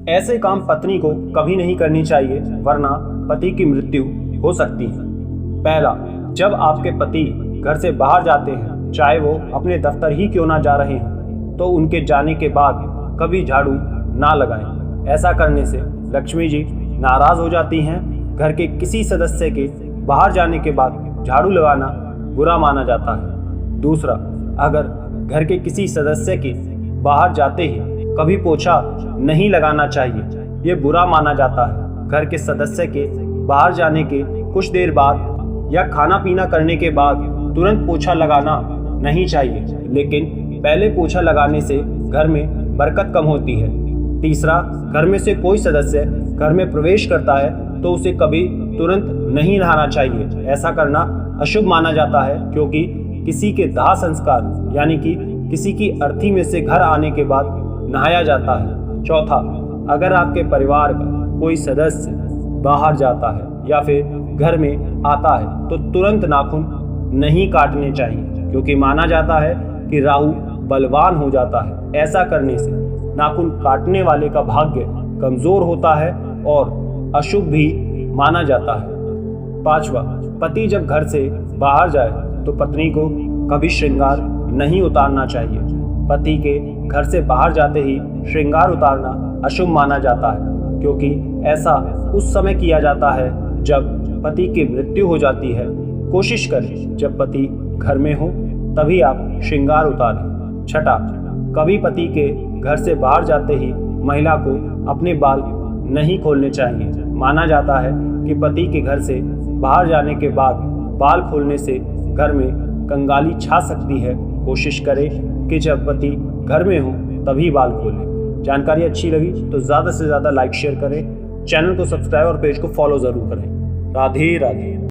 ऐसे काम पत्नी को कभी नहीं करनी चाहिए, वरना पति की मृत्यु हो सकती है। पहला, जब आपके पति घर से बाहर जाते हैं, चाहे वो अपने दफ्तर ही क्यों ना जा रहे हों, तो उनके जाने के बाद कभी झाड़ू ना लगाएं। ऐसा करने से लक्ष्मी जी नाराज हो जाती हैं। घर के किसी सदस्य के बाहर जाने के बाद झाड़ू लगाना बुरा माना जाता है। दूसरा, अगर घर के किसी सदस्य के बाहर जाते ही कभी पोछा नहीं लगाना चाहिए, ये बुरा माना जाता है। घर के सदस्य के बाहर जाने के कुछ देर बाद या खाना पीना करने के बाद तुरंत पोछा लगाना नहीं चाहिए, लेकिन पहले पोछा लगाने से घर में बरकत कम होती है। तीसरा, घर में से कोई सदस्य घर में प्रवेश करता है तो उसे कभी तुरंत नहीं नहाना चाहिए। ऐसा करना अशुभ माना जाता है, क्योंकि किसी के दाह संस्कार यानी कि किसी की अर्थी में से घर आने के बाद नहाया जाता है। चौथा, अगर आपके परिवार का कोई सदस्य बाहर जाता है या फिर घर में आता है तो तुरंत नाखून नहीं काटने चाहिए, क्योंकि माना जाता है कि राहु बलवान हो जाता है। ऐसा करने से नाखून काटने वाले का भाग्य कमजोर होता है और अशुभ भी माना जाता है। पांचवा, पति जब घर से बाहर जाए तो पत्नी को कभी श्रृंगार नहीं उतारना चाहिए। पति के घर से बाहर जाते ही श्रृंगार उतारना अशुभ माना जाता है, क्योंकि ऐसा उस समय किया जाता है जब पति की मृत्यु हो जाती है। कोशिश करें जब पति घर में हो तभी आप श्रृंगार उतारें। छठा, कभी पति के घर से बाहर जाते ही महिला को अपने बाल नहीं खोलने चाहिए। माना जाता है कि पति के घर से बाहर जाने के बाद बाल खोलने से घर में कंगाली छा सकती है। कोशिश करें कि जब पति घर में हो तभी बाल खोलें। जानकारी अच्छी लगी तो ज़्यादा से ज़्यादा लाइक शेयर करें, चैनल को सब्सक्राइब और पेज को फॉलो ज़रूर करें। राधे राधे।